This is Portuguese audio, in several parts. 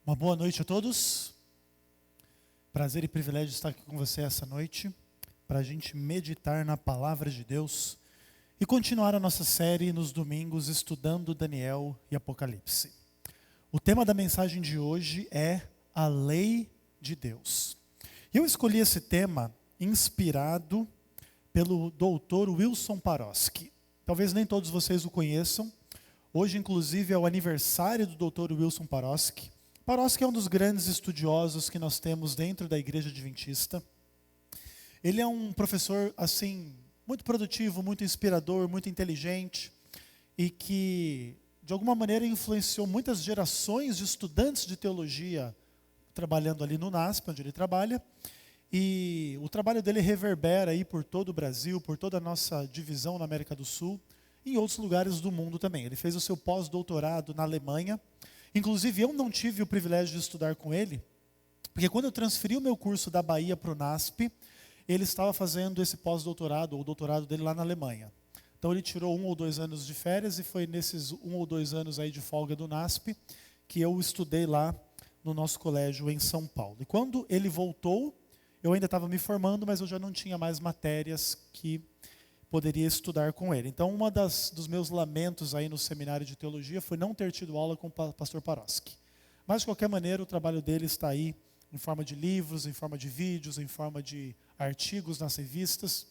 Uma boa noite a todos. Prazer e privilégio estar aqui com você essa noite, para a gente meditar na palavra de Deus e continuar a nossa série nos domingos estudando Daniel e Apocalipse. O tema da mensagem de hoje é a lei de Deus. Eu escolhi esse tema inspirado pelo doutor Wilson Paroski. Talvez nem todos vocês o conheçam. Hoje, inclusive, é o aniversário do doutor Wilson Paroski. Paroski é um dos grandes estudiosos que nós temos dentro da Igreja Adventista. Ele é um professor, assim, muito produtivo, muito inspirador, muito inteligente e que, de alguma maneira, influenciou muitas gerações de estudantes de teologia trabalhando ali no NASP, onde ele trabalha. E o trabalho dele reverbera aí por todo o Brasil, por toda a nossa divisão na América do Sul e em outros lugares do mundo também. Ele fez o seu pós-doutorado na Alemanha. Inclusive, eu não tive o privilégio de estudar com ele, porque quando eu transferi o meu curso da Bahia para o NASP, ele estava fazendo esse pós-doutorado, ou o doutorado dele lá na Alemanha. Então ele tirou 1 ou 2 anos de férias e foi nesses 1 ou 2 anos aí de folga do NASP que eu estudei lá no nosso colégio em São Paulo. E quando ele voltou, eu ainda estava me formando, mas eu já não tinha mais matérias que poderia estudar com ele. Então, dos meus lamentos aí no seminário de teologia foi não ter tido aula com o pastor Paroski. Mas, de qualquer maneira, o trabalho dele está aí em forma de livros, em forma de vídeos, em forma de artigos nas revistas.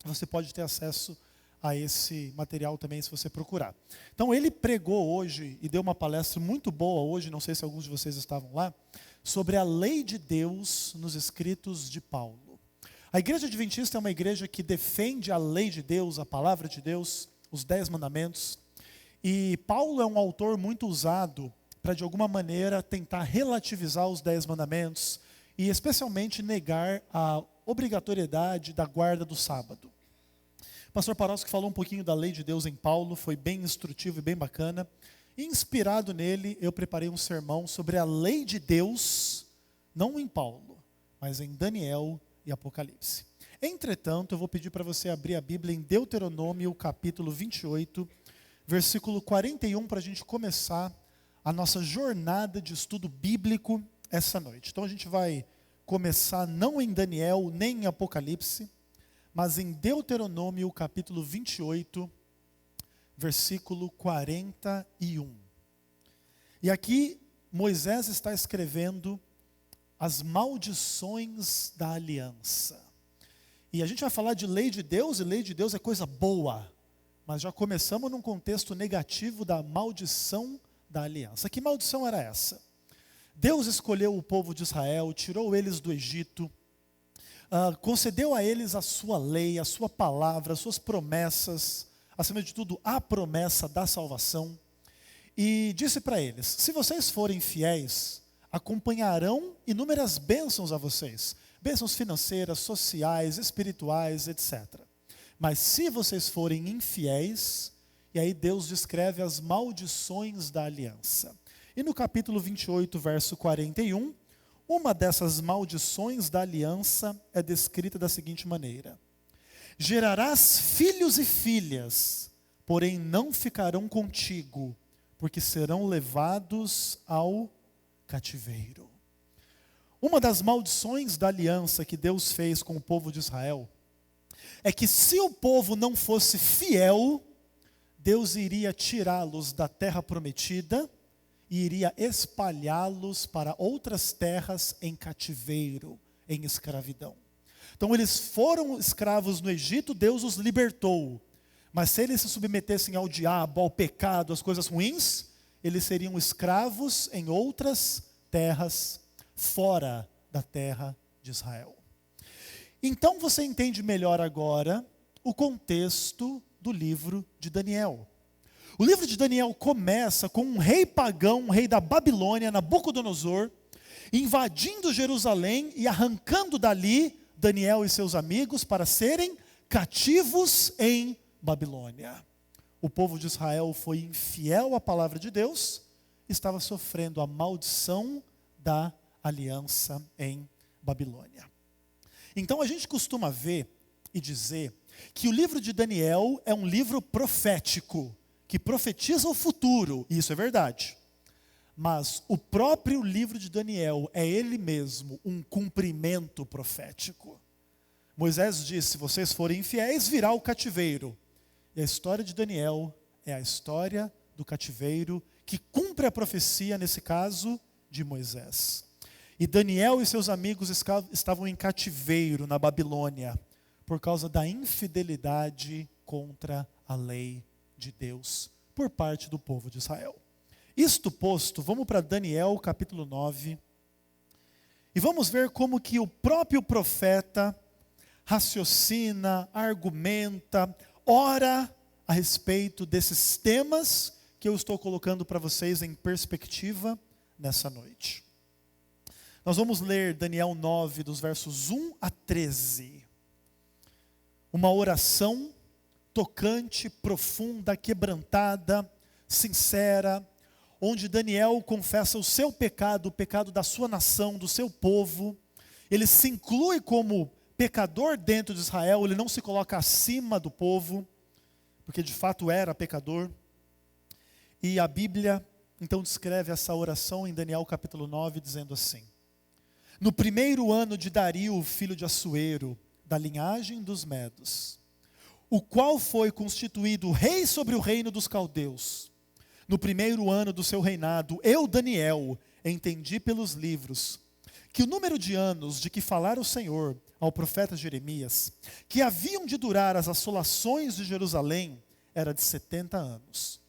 Você pode ter acesso a esse material também se você procurar. Então, ele pregou hoje e deu uma palestra muito boa hoje, não sei se alguns de vocês estavam lá, sobre a lei de Deus nos escritos de Paulo. A Igreja Adventista é uma igreja que defende a lei de Deus, a palavra de Deus, os 10 mandamentos. E Paulo é um autor muito usado para, de alguma maneira, tentar relativizar os 10 mandamentos e, especialmente, negar a obrigatoriedade da guarda do sábado. O pastor Paroski falou um pouquinho da lei de Deus em Paulo, foi bem instrutivo e bem bacana. Inspirado nele, eu preparei um sermão sobre a lei de Deus, não em Paulo, mas em Daniel e Apocalipse. Entretanto, eu vou pedir para você abrir a Bíblia em Deuteronômio, capítulo 28, versículo 41, para a gente começar a nossa jornada de estudo bíblico essa noite. Então a gente vai começar não em Daniel, nem em Apocalipse, mas em Deuteronômio, capítulo 28, versículo 41. E aqui Moisés está escrevendo as maldições da aliança. E a gente vai falar de lei de Deus, e lei de Deus é coisa boa. Mas já começamos num contexto negativo da maldição da aliança. Que maldição era essa? Deus escolheu o povo de Israel, tirou eles do Egito, concedeu a eles a sua lei, a sua palavra, as suas promessas, acima de tudo, a promessa da salvação. E disse para eles: se vocês forem fiéis, acompanharão inúmeras bênçãos a vocês, bênçãos financeiras, sociais, espirituais, etc. Mas se vocês forem infiéis, e aí Deus descreve as maldições da aliança. E no capítulo 28, verso 41, uma dessas maldições da aliança é descrita da seguinte maneira: gerarás filhos e filhas, porém não ficarão contigo, porque serão levados ao cativeiro. Uma das maldições da aliança que Deus fez com o povo de Israel é que se o povo não fosse fiel, Deus iria tirá-los da terra prometida e iria espalhá-los para outras terras em cativeiro, em escravidão. Então eles foram escravos no Egito, Deus os libertou. Mas se eles se submetessem ao diabo, ao pecado, às coisas ruins, eles seriam escravos em outras terras fora da terra de Israel. Então você entende melhor agora o contexto do livro de Daniel. O livro de Daniel começa com um rei pagão, um rei da Babilônia, Nabucodonosor, invadindo Jerusalém e arrancando dali Daniel e seus amigos para serem cativos em Babilônia. O povo de Israel foi infiel à palavra de Deus, estava sofrendo a maldição da aliança em Babilônia. Então a gente costuma ver e dizer que o livro de Daniel é um livro profético, que profetiza o futuro, e isso é verdade. mas o próprio livro de Daniel é ele mesmo um cumprimento profético. Moisés disse: se vocês forem infiéis, virá o cativeiro. E a história de Daniel é a história do cativeiro que cumpre a profecia, nesse caso, de Moisés. E Daniel e seus amigos estavam em cativeiro na Babilônia por causa da infidelidade contra a lei de Deus por parte do povo de Israel. Isto posto, vamos para Daniel capítulo 9 e vamos ver como que o próprio profeta raciocina, argumenta, ora a respeito desses temas que eu estou colocando para vocês em perspectiva nessa noite. Nós vamos ler Daniel 9, dos versos 1 a 13. Uma oração tocante, profunda, quebrantada, sincera, onde Daniel confessa o seu pecado, o pecado da sua nação, do seu povo. Ele se inclui como pecador dentro de Israel, ele não se coloca acima do povo, porque de fato era pecador. E a Bíblia então descreve essa oração em Daniel capítulo 9, dizendo assim: no primeiro ano de Dario, filho de Assuero, da linhagem dos Medos, o qual foi constituído rei sobre o reino dos caldeus, no primeiro ano do seu reinado, eu, Daniel, entendi pelos livros que o número de anos de que falara o Senhor ao profeta Jeremias, que haviam de durar as assolações de Jerusalém, era de 70 anos.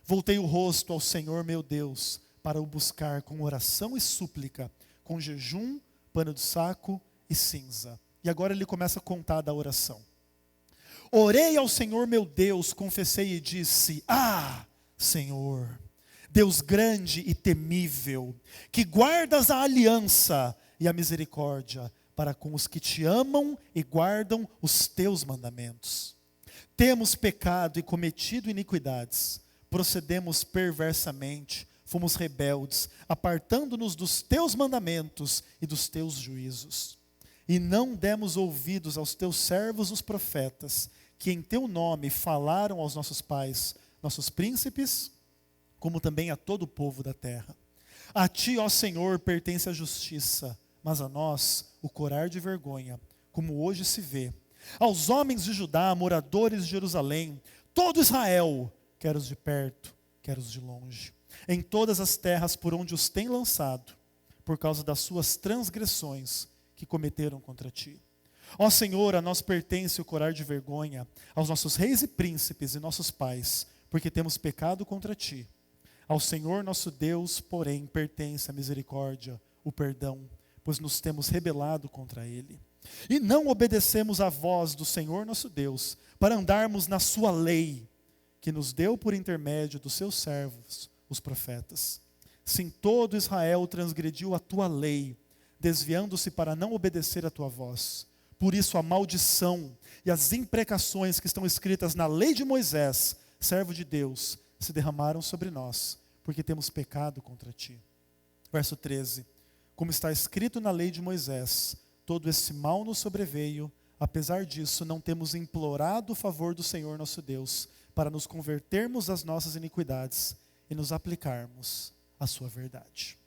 Voltei o rosto ao Senhor meu Deus, para o buscar com oração e súplica, com jejum, pano de saco e cinza. E agora ele começa a contar da oração. Orei ao Senhor meu Deus, confessei e disse: Senhor, Deus grande e temível, que guardas a aliança e a misericórdia para com os que te amam e guardam os teus mandamentos. Temos pecado e cometido iniquidades, procedemos perversamente, fomos rebeldes, apartando-nos dos teus mandamentos e dos teus juízos. E não demos ouvidos aos teus servos os profetas, que em teu nome falaram aos nossos pais, nossos príncipes, como também a todo o povo da terra. A ti, ó Senhor, pertence a justiça, mas a nós o corar de vergonha, como hoje se vê. Aos homens de Judá, moradores de Jerusalém, todo Israel, quer os de perto, quer os de longe, em todas as terras por onde os tem lançado, por causa das suas transgressões que cometeram contra ti. Ó Senhor, a nós pertence o corar de vergonha, aos nossos reis e príncipes e nossos pais, porque temos pecado contra ti. Ao Senhor nosso Deus, porém, pertence a misericórdia, o perdão, pois nos temos rebelado contra ele. E não obedecemos à voz do Senhor nosso Deus, para andarmos na sua lei, que nos deu por intermédio dos seus servos, os profetas. Sim, todo Israel transgrediu a tua lei, desviando-se para não obedecer a tua voz. Por isso a maldição e as imprecações que estão escritas na lei de Moisés, servo de Deus, se derramaram sobre nós, porque temos pecado contra ti. Verso 13. Como está escrito na lei de Moisés, todo esse mal nos sobreveio, apesar disso não temos implorado o favor do Senhor nosso Deus, para nos convertermos das nossas iniquidades e nos aplicarmos à sua verdade.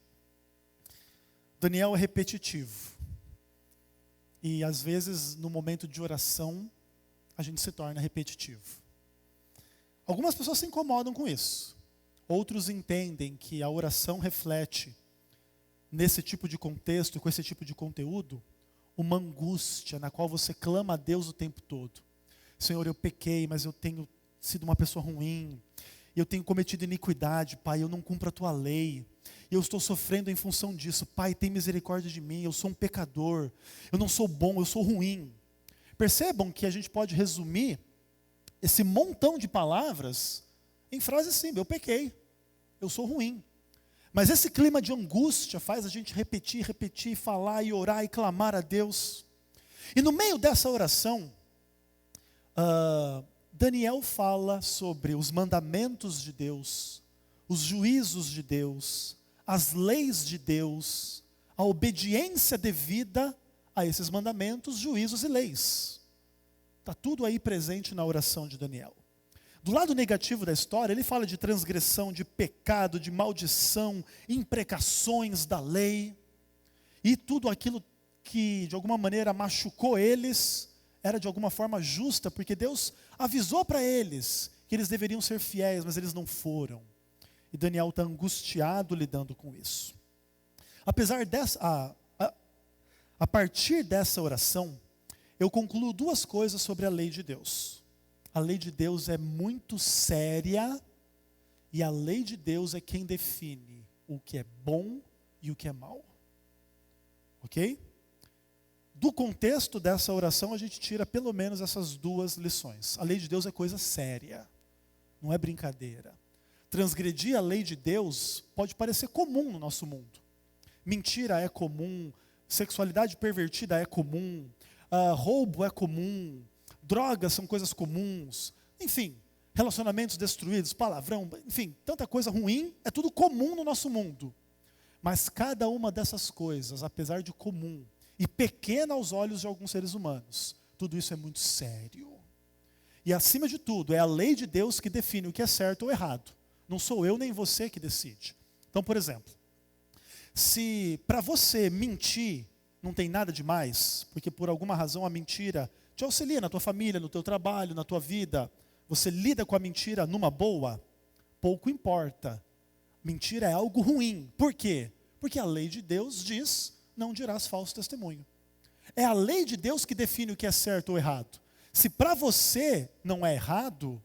Daniel é repetitivo. E às vezes no momento de oração, a gente se torna repetitivo. Algumas pessoas se incomodam com isso. Outros entendem que a oração reflete, nesse tipo de contexto, com esse tipo de conteúdo, uma angústia na qual você clama a Deus o tempo todo. Senhor, eu pequei, mas eu tenho sido uma pessoa ruim. Eu tenho cometido iniquidade, Pai, eu não cumpro a tua lei. Eu estou sofrendo em função disso. Pai, tem misericórdia de mim, eu sou um pecador. Eu não sou bom, eu sou ruim. Percebam que a gente pode resumir esse montão de palavras em frases simples: eu pequei, eu sou ruim. Mas esse clima de angústia faz a gente repetir, falar e orar e clamar a Deus. E no meio dessa oração, Daniel fala sobre os mandamentos de Deus, os juízos de Deus, as leis de Deus, a obediência devida a esses mandamentos, juízos e leis. Está tudo aí presente na oração de Daniel. Do lado negativo da história, ele fala de transgressão, de pecado, de maldição, imprecações da lei. E tudo aquilo que de alguma maneira machucou eles, era de alguma forma justa, porque Deus avisou para eles que eles deveriam ser fiéis, mas eles não foram. E Daniel está angustiado lidando com isso. A partir dessa oração, eu concluo duas coisas sobre a lei de Deus. A lei de Deus é muito séria, e a lei de Deus é quem define o que é bom e o que é mal. Ok? Do contexto dessa oração, a gente tira pelo menos essas duas lições. A lei de Deus é coisa séria, não é brincadeira. Transgredir a lei de Deus pode parecer comum no nosso mundo. Mentira é comum, sexualidade pervertida é comum, roubo é comum, drogas são coisas comuns, enfim, relacionamentos destruídos, palavrão, enfim, tanta coisa ruim, é tudo comum no nosso mundo. Mas cada uma dessas coisas, apesar de comum e pequena aos olhos de alguns seres humanos, tudo isso é muito sério. E acima de tudo, é a lei de Deus que define o que é certo ou errado. Não sou eu nem você que decide. Então, por exemplo, se para você mentir não tem nada de mais, porque por alguma razão a mentira te auxilia na tua família, no teu trabalho, na tua vida, você lida com a mentira numa boa, pouco importa. Mentira é algo ruim. Por quê? Porque a lei de Deus diz, não dirás falso testemunho. É a lei de Deus que define o que é certo ou errado. Se para você não é errado,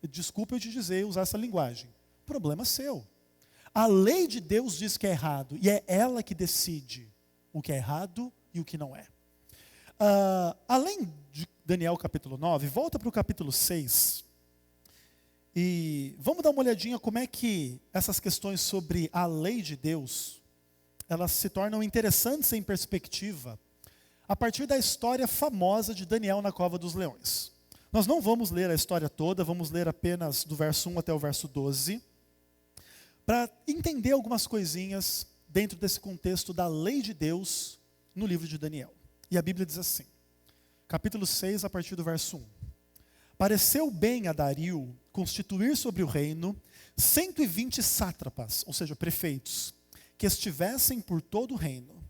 desculpa eu te dizer, usar essa linguagem, problema seu. A lei de Deus diz que é errado, e é ela que decide o que é errado e o que não é. Além de Daniel capítulo 9, volta para o capítulo 6, e vamos dar uma olhadinha como é que essas questões sobre a lei de Deus, elas se tornam interessantes em perspectiva, a partir da história famosa de Daniel na cova dos leões. Nós não vamos ler a história toda, vamos ler apenas do verso 1 até o verso 12, para entender algumas coisinhas dentro desse contexto da lei de Deus no livro de Daniel. E a Bíblia diz assim, capítulo 6, a partir do verso 1. Pareceu bem a Dario constituir sobre o reino 120 sátrapas, ou seja, prefeitos, que estivessem por todo o reino,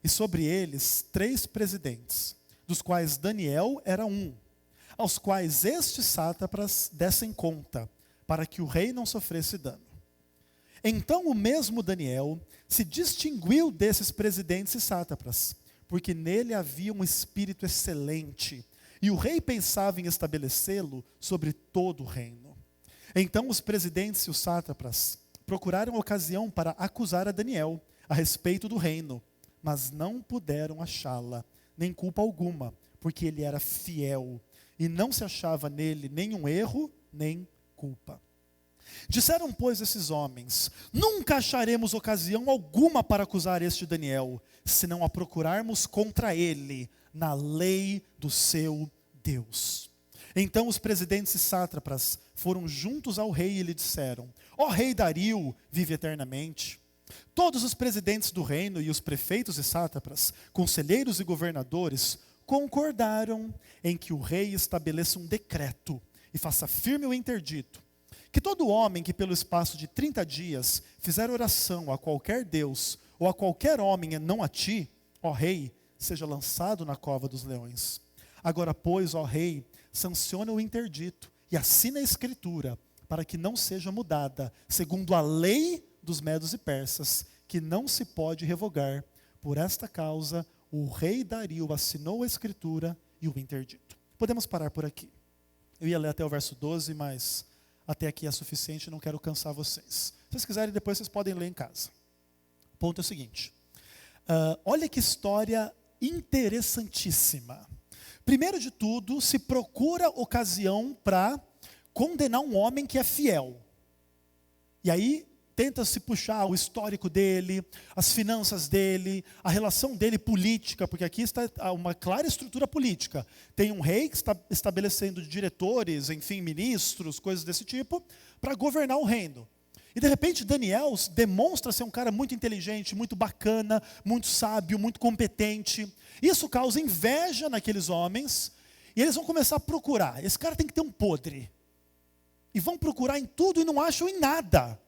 e sobre eles 3 presidentes, dos quais Daniel era um, aos quais estes sátrapas dessem conta, para que o rei não sofresse dano. Então o mesmo Daniel se distinguiu desses presidentes e sátrapas, porque nele havia um espírito excelente, e o rei pensava em estabelecê-lo sobre todo o reino. Então os presidentes e os sátrapas procuraram ocasião para acusar a Daniel a respeito do reino, mas não puderam achá-la, nem culpa alguma, porque ele era fiel, e não se achava nele nenhum erro, nem culpa. Disseram, pois, esses homens, nunca acharemos ocasião alguma para acusar este Daniel, senão a procurarmos contra ele, na lei do seu Deus. Então os presidentes e sátrapas foram juntos ao rei e lhe disseram, ó rei Dario, vive eternamente. Todos os presidentes do reino e os prefeitos e sátrapas, conselheiros e governadores, concordaram em que o rei estabeleça um decreto e faça firme o interdito, que todo homem que pelo espaço de 30 dias fizer oração a qualquer Deus ou a qualquer homem e não a ti, ó rei, seja lançado na cova dos leões. Agora, pois, ó rei, sanciona o interdito e assina a escritura, para que não seja mudada, segundo a lei dos medos e persas, que não se pode revogar. Por esta causa, o rei Dario assinou a escritura e o interdito. Podemos parar por aqui. Eu ia ler até o verso 12, mas até aqui é suficiente, não quero cansar vocês. Se vocês quiserem, depois vocês podem ler em casa. O ponto é o seguinte. Olha que história interessantíssima. Primeiro de tudo, se procura ocasião para condenar um homem que é fiel. E aí, tenta-se puxar o histórico dele, as finanças dele, a relação dele política, porque aqui está uma clara estrutura política. Tem um rei que está estabelecendo diretores, enfim, ministros, coisas desse tipo, para governar o reino. E de repente Daniel demonstra ser um cara muito inteligente, muito bacana, muito sábio, muito competente. Isso causa inveja naqueles homens, e eles vão começar a procurar. Esse cara tem que ter um podre. E vão procurar em tudo e não acham em nada.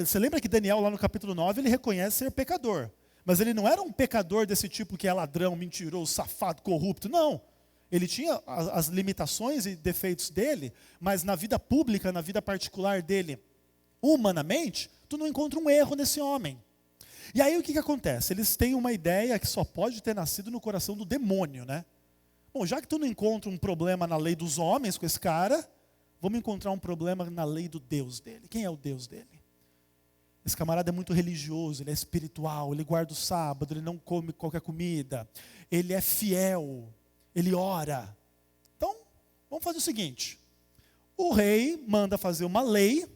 Você lembra que Daniel, lá no capítulo 9, ele reconhece ser pecador. Mas ele não era um pecador desse tipo que é ladrão, mentiroso, safado, corrupto. Não. Ele tinha as limitações e defeitos dele, mas na vida pública, na vida particular dele, humanamente, tu não encontra um erro nesse homem. E aí o que acontece? Eles têm uma ideia que só pode ter nascido no coração do demônio, né? Bom, já que tu não encontra um problema na lei dos homens com esse cara, vamos encontrar um problema na lei do Deus dele. Quem é o Deus dele? Esse camarada é muito religioso, ele é espiritual, ele guarda o sábado, ele não come qualquer comida, ele é fiel, ele ora. Então, vamos fazer o seguinte, o rei manda fazer uma lei,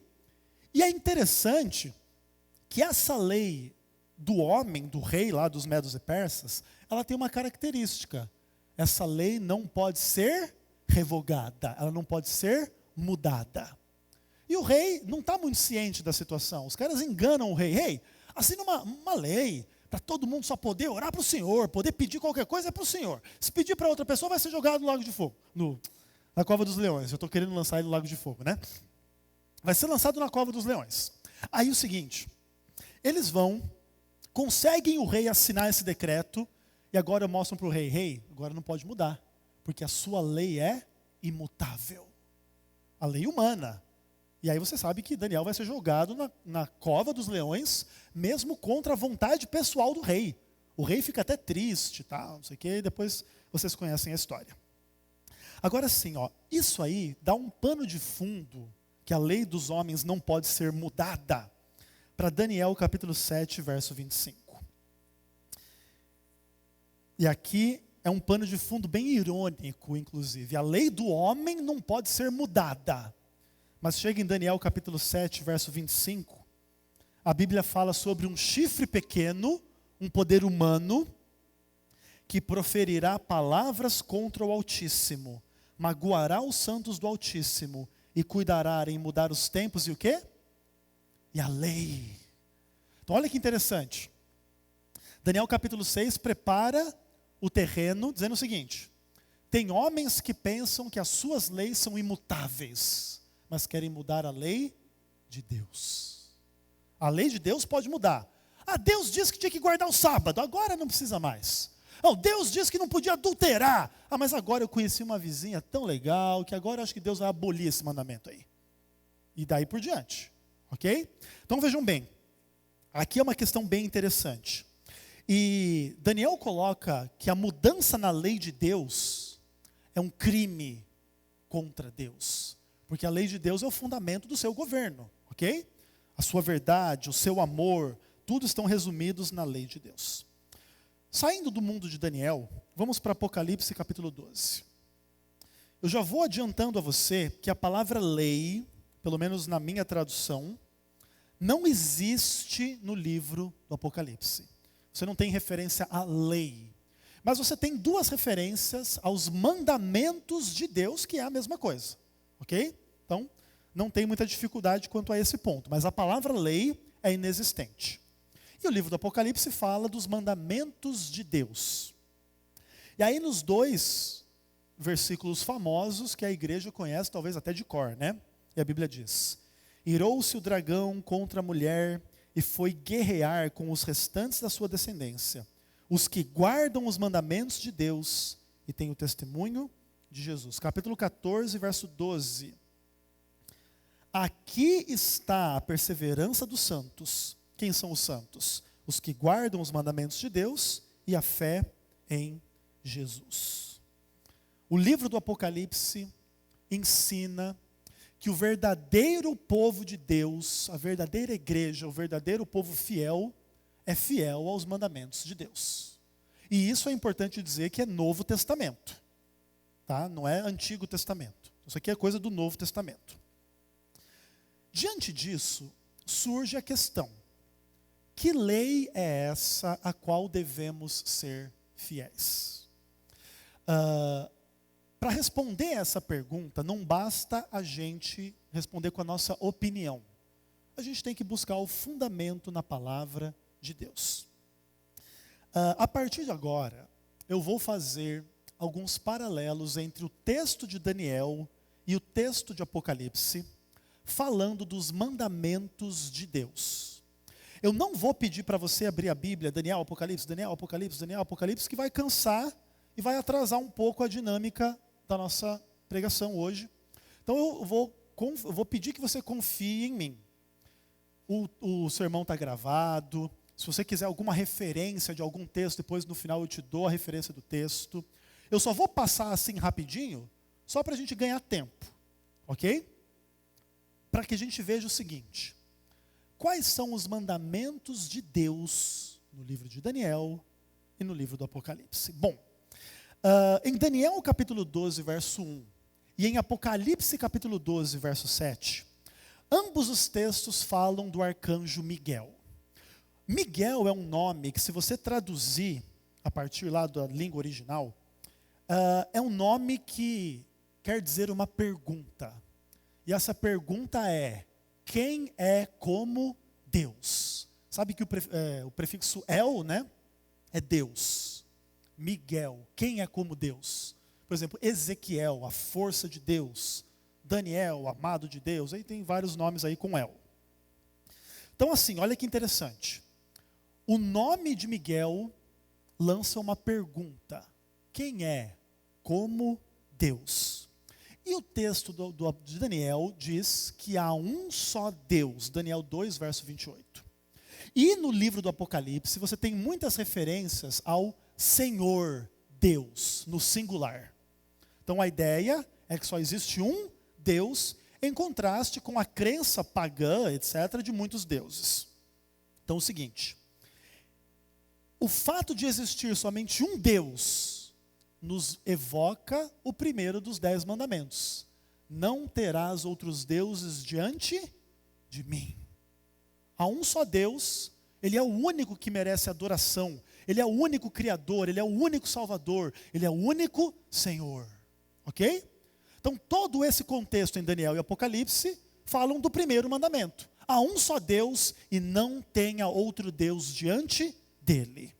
e é interessante que essa lei do homem, do rei lá dos medos e persas, ela tem uma característica. Essa lei não pode ser revogada, ela não pode ser mudada. E o rei não está muito ciente da situação. Os caras enganam o rei. Rei, assina uma lei para todo mundo só poder orar para o Senhor, poder pedir qualquer coisa é para o Senhor. Se pedir para outra pessoa, vai ser jogado no lago de fogo, na cova dos leões. Eu estou querendo lançar ele no lago de fogo, né? Vai ser lançado na cova dos leões. Aí o seguinte, eles conseguem o rei assinar esse decreto, e agora mostram para o rei, rei, agora não pode mudar, porque a sua lei é imutável. A lei humana. E aí você sabe que Daniel vai ser jogado na cova dos leões, mesmo contra a vontade pessoal do rei. O rei fica até triste, tá? Não sei o quê, e depois vocês conhecem a história. Agora sim, isso aí dá um pano de fundo, que a lei dos homens não pode ser mudada, para Daniel capítulo 7, verso 25. E aqui é um pano de fundo bem irônico, inclusive. A lei do homem não pode ser mudada. Mas chega em Daniel capítulo 7, verso 25, a Bíblia fala sobre um chifre pequeno, um poder humano, que proferirá palavras contra o Altíssimo, magoará os santos do Altíssimo, e cuidará em mudar os tempos e o quê? E a lei. Então olha que interessante. Daniel capítulo 6 prepara o terreno, dizendo o seguinte, tem homens que pensam que as suas leis são imutáveis, mas querem mudar a lei de Deus. A lei de Deus pode mudar. Deus disse que tinha que guardar o sábado, agora não precisa mais. Deus disse que não podia adulterar. Mas agora eu conheci uma vizinha tão legal, que agora eu acho que Deus vai abolir esse mandamento aí. E daí por diante. Ok? Então vejam bem, aqui é uma questão bem interessante. E Daniel coloca que a mudança na lei de Deus é um crime contra Deus. Porque a lei de Deus é o fundamento do seu governo, ok? A sua verdade, o seu amor, tudo estão resumidos na lei de Deus. Saindo do mundo de Daniel, vamos para Apocalipse capítulo 12. Eu já vou adiantando a você que a palavra lei, pelo menos na minha tradução, não existe no livro do Apocalipse. Você não tem referência à lei. Mas você tem duas referências aos mandamentos de Deus, que é a mesma coisa. Ok? Então, não tem muita dificuldade quanto a esse ponto. Mas a palavra lei é inexistente. E o livro do Apocalipse fala dos mandamentos de Deus. E aí nos dois versículos famosos que a igreja conhece, talvez até de cor, né? E a Bíblia diz, irou-se o dragão contra a mulher e foi guerrear com os restantes da sua descendência, os que guardam os mandamentos de Deus e têm o testemunho de Jesus. Capítulo 14, verso 12. Aqui está a perseverança dos santos. Quem são os santos? Os que guardam os mandamentos de Deus e a fé em Jesus. O livro do Apocalipse ensina que o verdadeiro povo de Deus, a verdadeira igreja, o verdadeiro povo fiel, é fiel aos mandamentos de Deus. E isso é importante dizer que é Novo Testamento. Tá? Não é Antigo Testamento. Isso aqui é coisa do Novo Testamento. Diante disso, surge a questão. Que lei é essa a qual devemos ser fiéis? Para responder essa pergunta, não basta a gente responder com a nossa opinião. A gente tem que buscar o fundamento na palavra de Deus. A partir de agora, eu vou fazer alguns paralelos entre o texto de Daniel e o texto de Apocalipse falando dos mandamentos de Deus. Eu não vou pedir para você abrir a Bíblia, Daniel, Apocalipse, Daniel, Apocalipse, Daniel, Apocalipse, que vai cansar e vai atrasar um pouco a dinâmica da nossa pregação hoje. Então eu vou pedir que você confie em mim. O sermão está gravado. Se você quiser alguma referência de algum texto, depois no final eu te dou a referência do texto. Eu só vou passar assim rapidinho, só para a gente ganhar tempo, ok? Para que a gente veja o seguinte: quais são os mandamentos de Deus no livro de Daniel e no livro do Apocalipse? Bom, em Daniel capítulo 12, verso 1, e em Apocalipse capítulo 12, verso 7, ambos os textos falam do arcanjo Miguel. Miguel é um nome que, se você traduzir a partir lá da língua original, é um nome que quer dizer uma pergunta. E essa pergunta é: quem é como Deus? Sabe que o prefixo El, né, é Deus. Miguel, quem é como Deus? Por exemplo, Ezequiel, a força de Deus. Daniel, amado de Deus. Aí tem vários nomes aí com El. Então assim, olha que interessante. O nome de Miguel lança uma pergunta: quem é como Deus? E o texto de Daniel diz que há um só Deus, Daniel 2, verso 28. E no livro do Apocalipse você tem muitas referências ao Senhor Deus, no singular. Então a ideia é que só existe um Deus, em contraste com a crença pagã, etc., de muitos deuses. Então é o seguinte: o fato de existir somente um Deus nos evoca o primeiro dos 10 mandamentos: não terás outros deuses diante de mim. Há um só Deus, Ele é o único que merece adoração, Ele é o único Criador, Ele é o único Salvador, Ele é o único Senhor. Ok? Então todo esse contexto em Daniel e Apocalipse falam do primeiro mandamento: há um só Deus e não tenha outro Deus diante dele.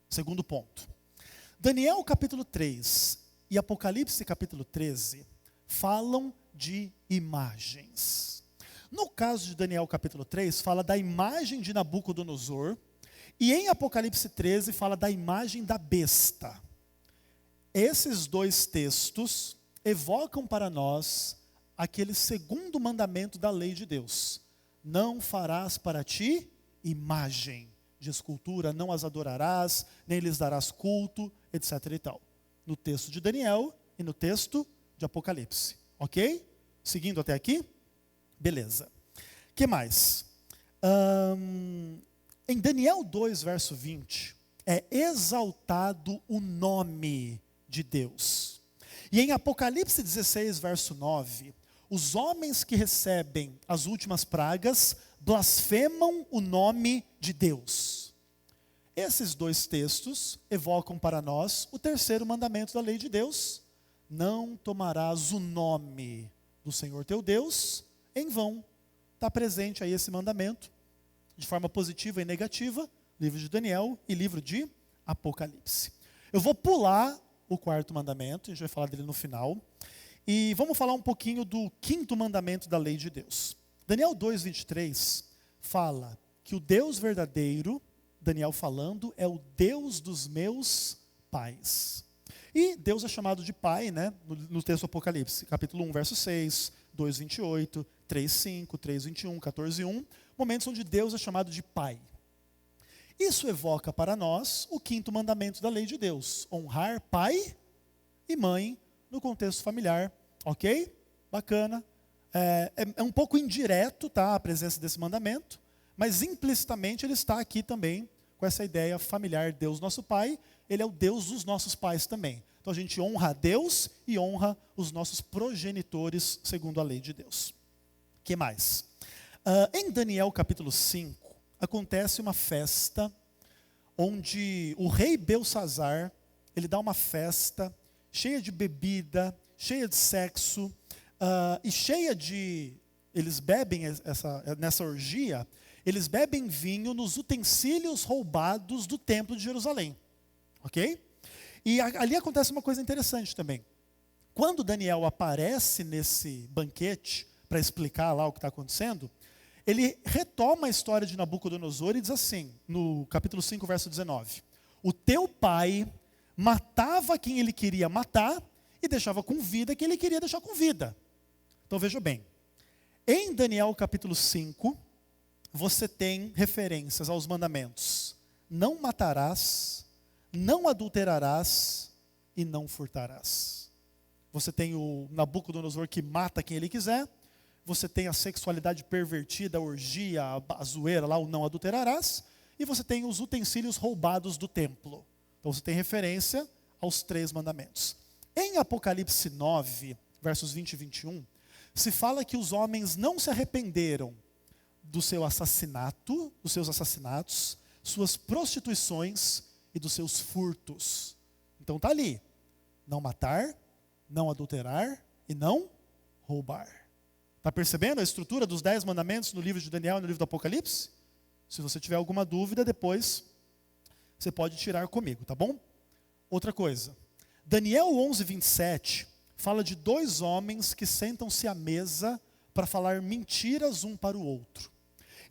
Segundo ponto: Daniel capítulo 3 e Apocalipse capítulo 13 falam de imagens. No caso de Daniel capítulo 3 fala da imagem de Nabucodonosor, e em Apocalipse 13 fala da imagem da besta. Esses dois textos evocam para nós aquele segundo mandamento da lei de Deus: não farás para ti imagem de escultura, não as adorarás, nem lhes darás culto, etc. e tal. No texto de Daniel e no texto de Apocalipse. Ok? Seguindo até aqui? Beleza. O que mais? Em Daniel 2, verso 20, é exaltado o nome de Deus. E em Apocalipse 16, verso 9, os homens que recebem as últimas pragas blasfemam o nome de Deus. Esses dois textos evocam para nós o terceiro mandamento da lei de Deus: não tomarás o nome do Senhor teu Deus em vão. Está presente aí esse mandamento, de forma positiva e negativa, livro de Daniel e livro de Apocalipse. Eu vou pular o quarto mandamento, a gente vai falar dele no final, e vamos falar um pouquinho do quinto mandamento da lei de Deus. Daniel 2:23 fala que o Deus verdadeiro, Daniel falando, é o Deus dos meus pais. E Deus é chamado de pai, né, no texto do Apocalipse, capítulo 1, verso 6, 2:28, 3:5, 3:21, 14:1, momentos onde Deus é chamado de pai. Isso evoca para nós o quinto mandamento da lei de Deus: honrar pai e mãe no contexto familiar. Ok? Bacana. É um pouco indireto, tá, a presença desse mandamento, mas implicitamente ele está aqui também com essa ideia familiar. Deus nosso pai, Ele é o Deus dos nossos pais também. Então a gente honra a Deus e honra os nossos progenitores segundo a lei de Deus. O que mais? Em Daniel capítulo 5, acontece uma festa onde o rei Belsazar, ele dá uma festa cheia de bebida, cheia de sexo, e cheia de... Eles bebem nessa orgia, eles bebem vinho nos utensílios roubados do templo de Jerusalém. Ok? E ali acontece uma coisa interessante também. quando Daniel aparece nesse banquete para explicar lá o que está acontecendo, ele retoma a história de Nabucodonosor e diz assim, no capítulo 5, verso 19: o teu pai matava quem ele queria matar e deixava com vida quem ele queria deixar com vida. Então veja bem, em Daniel capítulo 5, você tem referências aos mandamentos: não matarás, não adulterarás e não furtarás. Você tem o Nabucodonosor que mata quem ele quiser. Você tem a sexualidade pervertida, a orgia, a zoeira lá, o não adulterarás. E você tem os utensílios roubados do templo. Então você tem referência aos 3 mandamentos. Em Apocalipse 9, versos 20 e 21, se fala que os homens não se arrependeram do seu assassinato, dos seus assassinatos, suas prostituições e dos seus furtos. Então está ali: não matar, não adulterar e não roubar. Está percebendo a estrutura dos 10 mandamentos no livro de Daniel e no livro do Apocalipse? Se você tiver alguma dúvida, depois você pode tirar comigo, tá bom? Outra coisa, Daniel 11, 27 fala de 2 homens que sentam-se à mesa para falar mentiras um para o outro.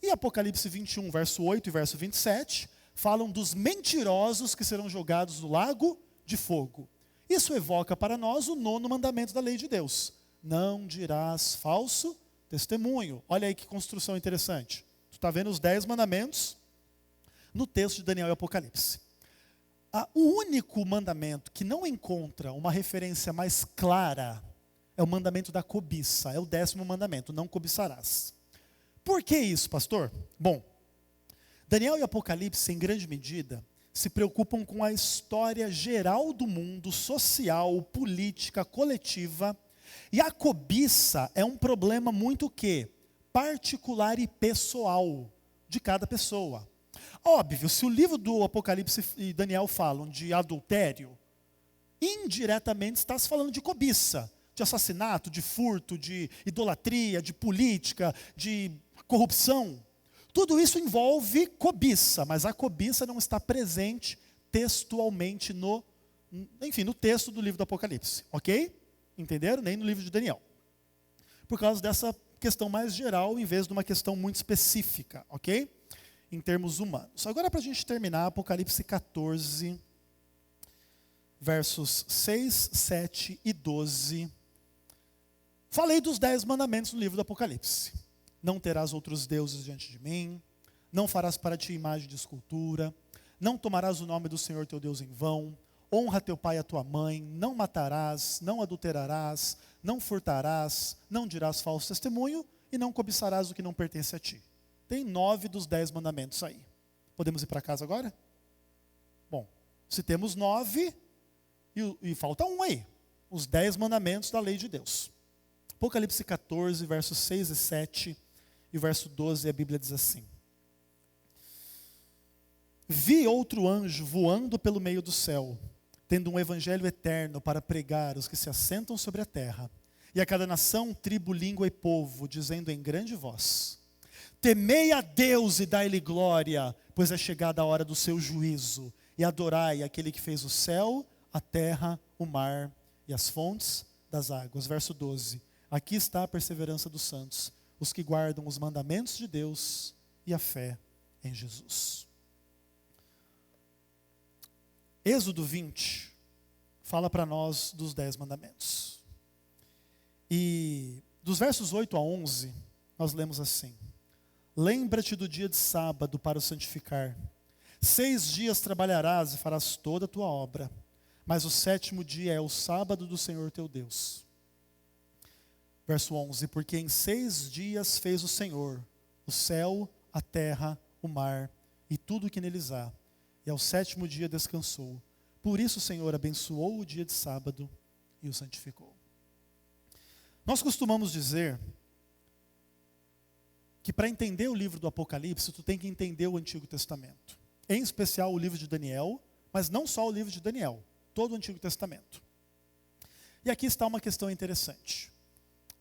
E Apocalipse 21, verso 8 e verso 27 falam dos mentirosos que serão jogados no lago de fogo. Isso evoca para nós o 9º mandamento da lei de Deus: não dirás falso testemunho. Olha aí que construção interessante. Tu está vendo os 10 mandamentos no texto de Daniel e Apocalipse. O único mandamento que não encontra uma referência mais clara é o mandamento da cobiça. É o 10º mandamento: não cobiçarás. Por que isso, pastor? Bom, Daniel e Apocalipse, em grande medida, se preocupam com a história geral do mundo, social, política, coletiva. E a cobiça é um problema muito particular e pessoal de cada pessoa. Óbvio, se o livro do Apocalipse e Daniel falam de adultério, indiretamente está se falando de cobiça, de assassinato, de furto, de idolatria, de política, de corrupção. Tudo isso envolve cobiça, mas a cobiça não está presente textualmente no texto do livro do Apocalipse, ok? Entenderam? Nem no livro de Daniel. Por causa dessa questão mais geral, em vez de uma questão muito específica, ok? Em termos humanos. Agora, para a gente terminar, Apocalipse 14, versos 6, 7 e 12. Falei dos 10 mandamentos no livro do Apocalipse. Não terás outros deuses diante de mim, não farás para ti imagem de escultura, não tomarás o nome do Senhor teu Deus em vão, honra teu pai e a tua mãe, não matarás, não adulterarás, não furtarás, não dirás falso testemunho e não cobiçarás o que não pertence a ti. Tem 9 dos 10 mandamentos aí. Podemos ir para casa agora? Bom, se temos 9, e falta um aí, os 10 mandamentos da lei de Deus. Apocalipse 14, versos 6 e 7, e verso 12, a Bíblia diz assim: vi outro anjo voando pelo meio do céu, tendo um evangelho eterno para pregar os que se assentam sobre a terra, e a cada nação, tribo, língua e povo, dizendo em grande voz: temei a Deus e dai-lhe glória, pois é chegada a hora do seu juízo, e adorai aquele que fez o céu, a terra, o mar e as fontes das águas. Verso 12, aqui está a perseverança dos santos, os que guardam os mandamentos de Deus e a fé em Jesus. Êxodo 20 fala para nós dos 10 mandamentos. E dos versos 8 a 11, nós lemos assim: lembra-te do dia de sábado para o santificar. 6 dias trabalharás e farás toda a tua obra, mas o 7º dia é o sábado do Senhor teu Deus. Verso 11, porque em 6 dias fez o Senhor o céu, a terra, o mar e tudo o que neles há, e ao 7º dia descansou. Por isso o Senhor abençoou o dia de sábado e o santificou. Nós costumamos dizer que para entender o livro do Apocalipse, tu tem que entender o Antigo Testamento. Em especial o livro de Daniel, mas não só o livro de Daniel, todo o Antigo Testamento. E aqui está uma questão interessante.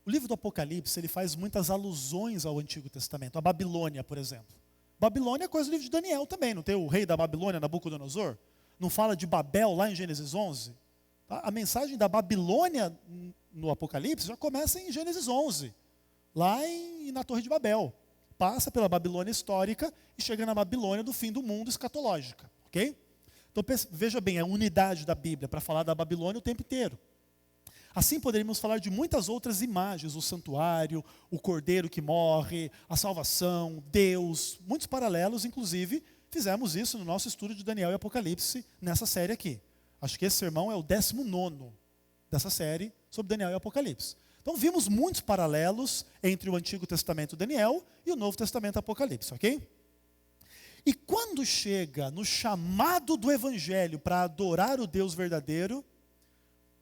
O livro do Apocalipse, ele faz muitas alusões ao Antigo Testamento, a Babilônia, por exemplo. Babilônia é coisa do livro de Daniel também, não tem o rei da Babilônia, Nabucodonosor? Não fala de Babel lá em Gênesis 11? A mensagem da Babilônia no Apocalipse já começa em Gênesis 11, lá na Torre de Babel. Passa pela Babilônia histórica e chega na Babilônia do fim do mundo escatológica, ok? Então veja bem, a unidade da Bíblia para falar da Babilônia o tempo inteiro. Assim poderíamos falar de muitas outras imagens, o santuário, o cordeiro que morre, a salvação, Deus, muitos paralelos, inclusive fizemos isso no nosso estudo de Daniel e Apocalipse nessa série aqui. Acho que esse sermão é o 19º dessa série sobre Daniel e Apocalipse. Então vimos muitos paralelos entre o Antigo Testamento Daniel e o Novo Testamento Apocalipse, ok? E quando chega no chamado do Evangelho para adorar o Deus verdadeiro,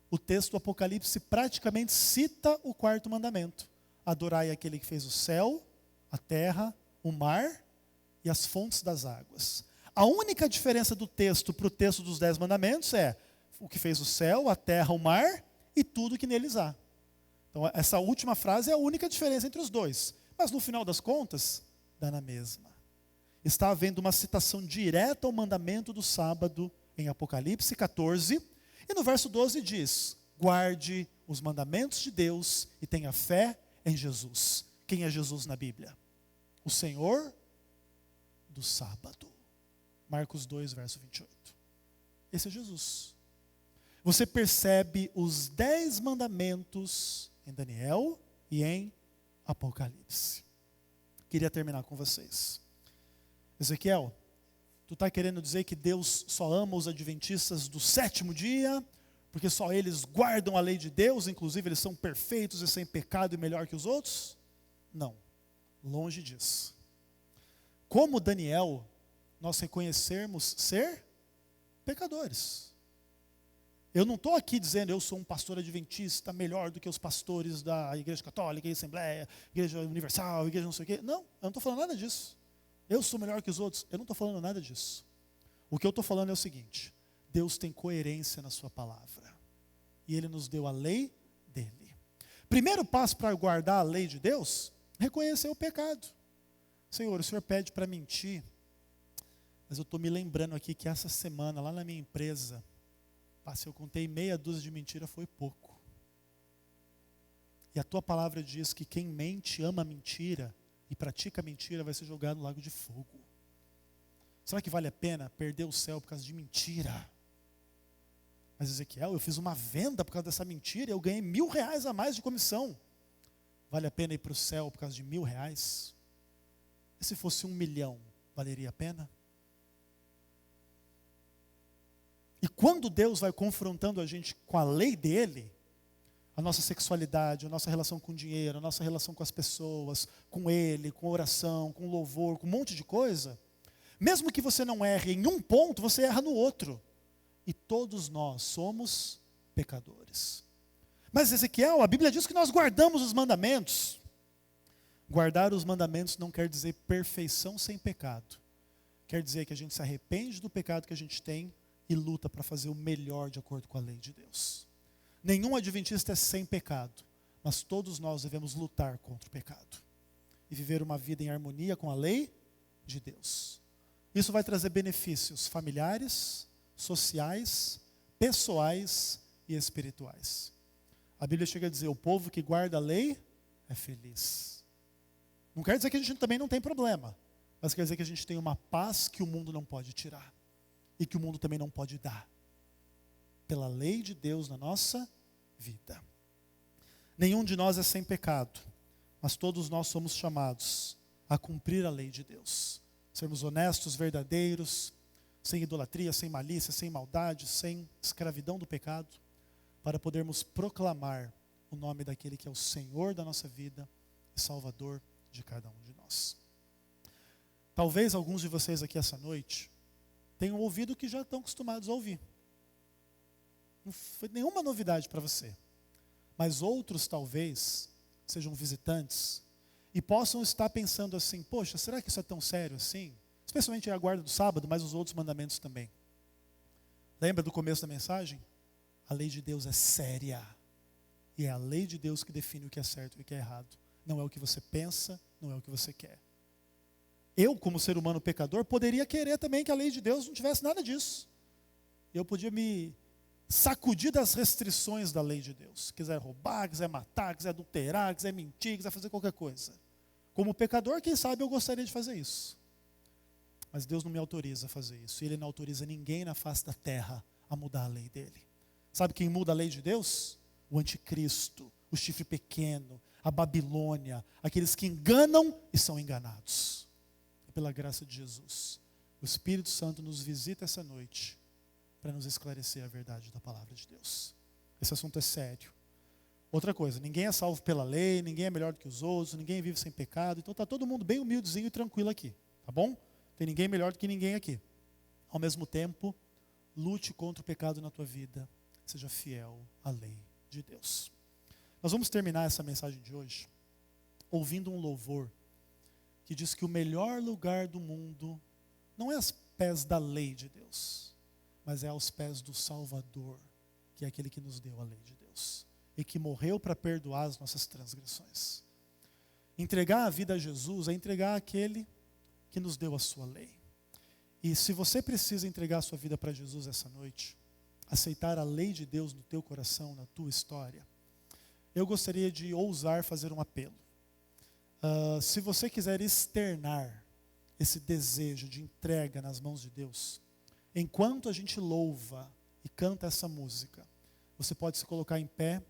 o texto do Apocalipse praticamente cita o quarto mandamento. Adorai aquele que fez o céu, a terra, o mar e as fontes das águas. A única diferença do texto para o texto dos 10 mandamentos é o que fez o céu, a terra, o mar e tudo que neles há. Então essa última frase é a única diferença entre os dois. Mas no final das contas, dá na mesma. Está havendo uma citação direta ao mandamento do sábado em Apocalipse 14. E no verso 12 diz, guarde os mandamentos de Deus e tenha fé em Jesus. Quem é Jesus na Bíblia? O Senhor do sábado. Marcos 2, verso 28. Esse é Jesus. Você percebe os 10 mandamentos em Daniel e em Apocalipse. Queria terminar com vocês. Ezequiel, tu está querendo dizer que Deus só ama os adventistas do 7º dia, porque só eles guardam a lei de Deus, inclusive eles são perfeitos e sem pecado e melhor que os outros? Não, longe disso. Como Daniel, nós reconhecermos ser pecadores. Eu não estou aqui dizendo eu sou um pastor adventista melhor do que os pastores da Igreja Católica, Assembleia, Igreja Universal, Igreja não sei o quê. Não, eu não estou falando nada disso. Eu sou melhor que os outros. Eu não estou falando nada disso. O que eu estou falando é o seguinte: Deus tem coerência na sua palavra. E Ele nos deu a lei dEle. Primeiro passo para guardar a lei de Deus, reconhecer o pecado. Senhor, o Senhor pede para mentir, mas eu estou me lembrando aqui que essa semana, lá na minha empresa, se eu contei meia dúzia de mentiras, foi pouco. E a tua palavra diz que quem mente, ama a mentira, e pratica mentira, vai ser jogado no lago de fogo. Será que vale a pena perder o céu por causa de mentira? Mas Ezequiel, eu fiz uma venda por causa dessa mentira e eu ganhei R$1.000 a mais de comissão. Vale a pena ir para o céu por causa de R$1.000? E se fosse 1 milhão, valeria a pena? E quando Deus vai confrontando a gente com a lei dele, a nossa sexualidade, a nossa relação com o dinheiro, a nossa relação com as pessoas, com Ele, com oração, com louvor, com um monte de coisa, mesmo que você não erre em um ponto, você erra no outro. E todos nós somos pecadores. Mas Ezequiel, a Bíblia diz que nós guardamos os mandamentos. Guardar os mandamentos não quer dizer perfeição sem pecado. Quer dizer que a gente se arrepende do pecado que a gente tem e luta para fazer o melhor de acordo com a lei de Deus. Nenhum adventista é sem pecado, mas todos nós devemos lutar contra o pecado e viver uma vida em harmonia com a lei de Deus. Isso vai trazer benefícios familiares, sociais, pessoais e espirituais. A Bíblia chega a dizer, o povo que guarda a lei é feliz. Não quer dizer que a gente também não tem problema, mas quer dizer que a gente tem uma paz que o mundo não pode tirar e que o mundo também não pode dar. Pela lei de Deus na nossa vida. Nenhum de nós é sem pecado, mas todos nós somos chamados a cumprir a lei de Deus. Sermos honestos, verdadeiros, sem idolatria, sem malícia, sem maldade, sem escravidão do pecado, para podermos proclamar o nome daquele que é o Senhor da nossa vida e Salvador de cada um de nós. Talvez alguns de vocês aqui essa noite tenham ouvido o que já estão acostumados a ouvir. Não foi nenhuma novidade para você. Mas outros talvez sejam visitantes e possam estar pensando assim, poxa, será que isso é tão sério assim? Especialmente a guarda do sábado, mas os outros mandamentos também. Lembra do começo da mensagem? A lei de Deus é séria. E é a lei de Deus que define o que é certo e o que é errado. Não é o que você pensa, não é o que você quer. Eu, como ser humano pecador, poderia querer também que a lei de Deus não tivesse nada disso. Eu podia me sacudir das restrições da lei de Deus. Quiser roubar, quiser matar, quiser adulterar, quiser mentir, quiser fazer qualquer coisa. Como pecador, quem sabe eu gostaria de fazer isso. Mas Deus não me autoriza a fazer isso. E Ele não autoriza ninguém na face da terra a mudar a lei dele. Sabe quem muda a lei de Deus? O anticristo, o chifre pequeno, a Babilônia, aqueles que enganam e são enganados. E pela graça de Jesus, o Espírito Santo nos visita essa noite para nos esclarecer a verdade da palavra de Deus. Esse assunto é sério. Outra coisa, ninguém é salvo pela lei, ninguém é melhor do que os outros, ninguém vive sem pecado, então está todo mundo bem humildezinho e tranquilo aqui, tá bom? Tem ninguém melhor do que ninguém aqui. Ao mesmo tempo, lute contra o pecado na tua vida, seja fiel à lei de Deus. Nós vamos terminar essa mensagem de hoje ouvindo um louvor que diz que o melhor lugar do mundo não é aos pés da lei de Deus, mas é aos pés do Salvador, que é aquele que nos deu a lei de Deus e que morreu para perdoar as nossas transgressões. Entregar a vida a Jesus é entregar aquele que nos deu a sua lei. E se você precisa entregar a sua vida para Jesus essa noite, aceitar a lei de Deus no teu coração, na tua história, eu gostaria de ousar fazer um apelo. Se você quiser externar esse desejo de entrega nas mãos de Deus, enquanto a gente louva e canta essa música, você pode se colocar em pé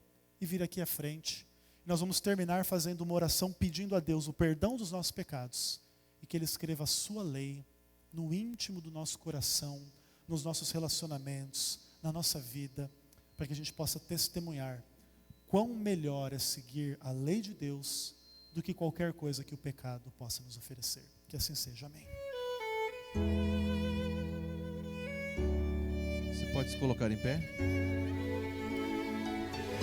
e vir aqui à frente. Nós vamos terminar fazendo uma oração pedindo a Deus o perdão dos nossos pecados e que Ele escreva a sua lei no íntimo do nosso coração, nos nossos relacionamentos, na nossa vida, para que a gente possa testemunhar quão melhor é seguir a lei de Deus do que qualquer coisa que o pecado possa nos oferecer. Que assim seja. Amém. Você pode se colocar em pé?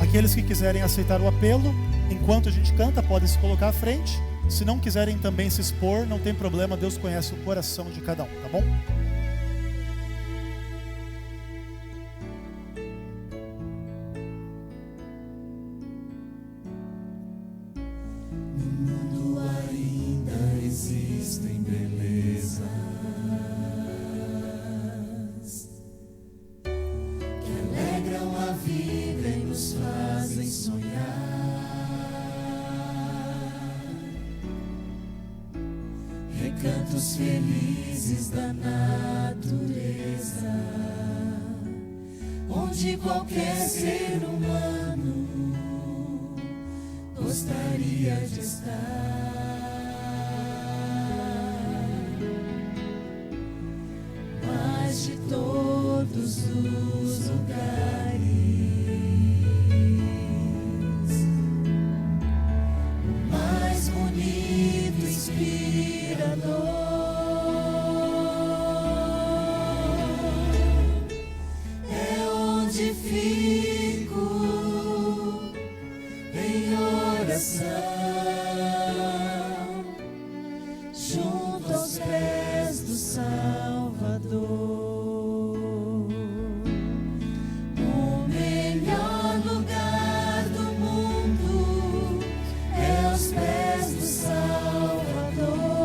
Aqueles que quiserem aceitar o apelo, enquanto a gente canta, podem se colocar à frente. Se não quiserem também se expor, não tem problema, Deus conhece o coração de cada um, tá bom? No mundo ainda existem belezas que alegram a vida e nos fazem sonhar. Recantos felizes da natureza, onde qualquer ser humano gostaria de estar. Mas de todos os lugares, o mais bonito, inspirador é onde fico em oração, junto aos pés do Salvador. O melhor lugar do mundo é aos pés do Salvador.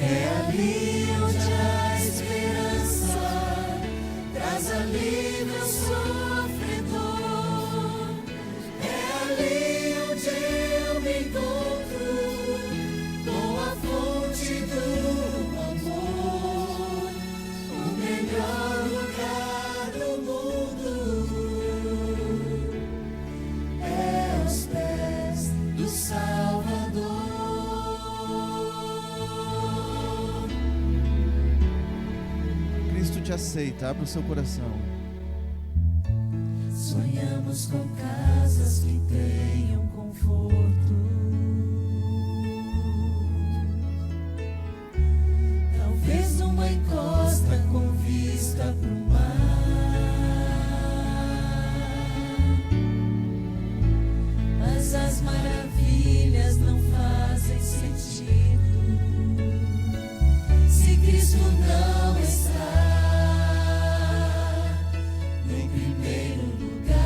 É ali onde a esperança traz alívio ao sofredor. É ali onde eu me encontro com a fonte do amor. O melhor lugar do mundo é aos pés do Salvador. Cristo te aceita, abre o seu coração. Sonhamos com casas que tenham conforto, talvez uma encosta com vista pro mar. Mas as maravilhas não fazem sentido se Cristo não está em primeiro lugar.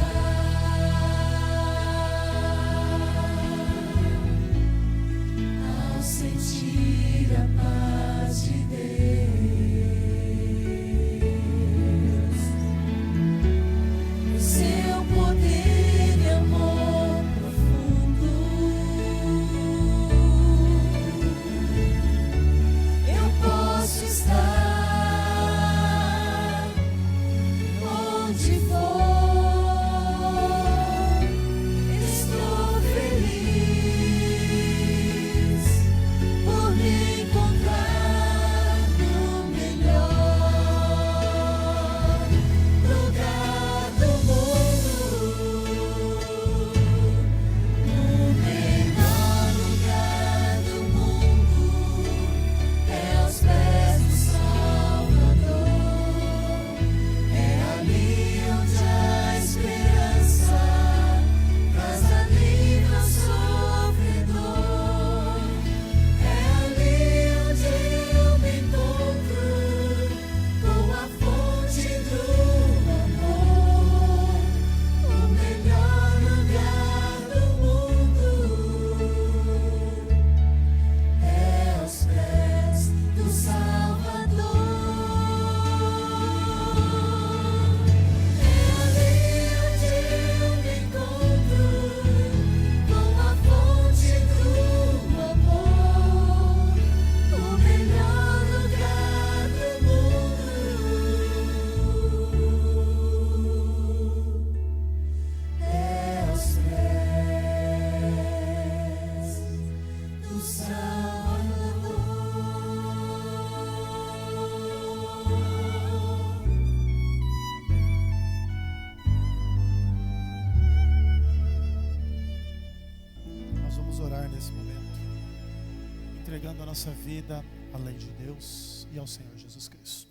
entregando a nossa vida à lei de Deus e ao Senhor Jesus Cristo.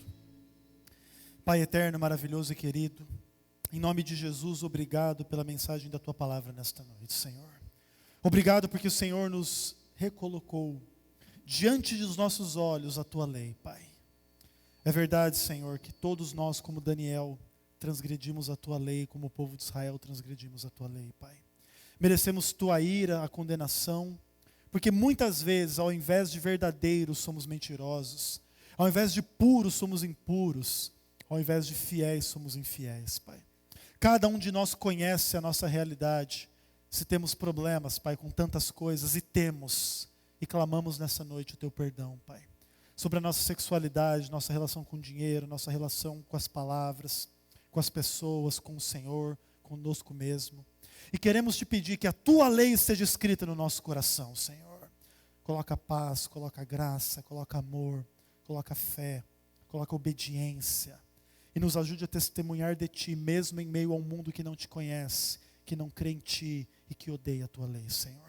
Pai eterno, maravilhoso e querido, em nome de Jesus, obrigado pela mensagem da Tua palavra nesta noite, Senhor. Obrigado porque o Senhor nos recolocou diante dos nossos olhos a Tua lei, Pai. É verdade, Senhor, que todos nós, como Daniel, transgredimos a Tua lei, como o povo de Israel transgredimos a Tua lei, Pai. Merecemos Tua ira, a condenação, porque muitas vezes, ao invés de verdadeiros, somos mentirosos, ao invés de puros, somos impuros, ao invés de fiéis, somos infiéis, Pai. Cada um de nós conhece a nossa realidade, se temos problemas, Pai, com tantas coisas, e temos, e clamamos nessa noite o Teu perdão, Pai. Sobre a nossa sexualidade, nossa relação com o dinheiro, nossa relação com as palavras, com as pessoas, com o Senhor, conosco mesmo. E queremos Te pedir que a Tua lei esteja escrita no nosso coração, Senhor. Coloca paz, coloca graça, coloca amor, coloca fé, coloca obediência. E nos ajude a testemunhar de Ti, mesmo em meio a um mundo que não Te conhece, que não crê em Ti e que odeia a Tua lei, Senhor.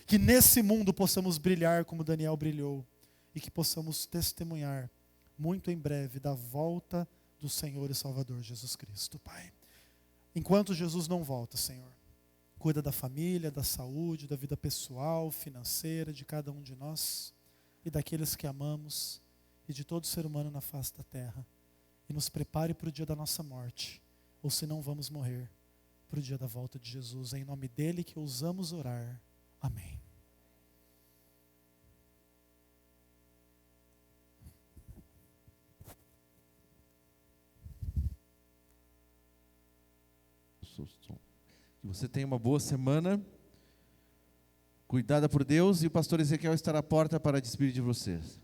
Que nesse mundo possamos brilhar como Daniel brilhou e que possamos testemunhar muito em breve da volta do Senhor e Salvador Jesus Cristo, Pai. Enquanto Jesus não volta, Senhor, cuida da família, da saúde, da vida pessoal, financeira de cada um de nós e daqueles que amamos e de todo ser humano na face da terra. E nos prepare para o dia da nossa morte, ou se não vamos morrer, para o dia da volta de Jesus. É em nome dele que ousamos orar. Amém. Que você tenha uma boa semana, cuidada por Deus, e o pastor Ezequiel estará à porta para despedir de vocês.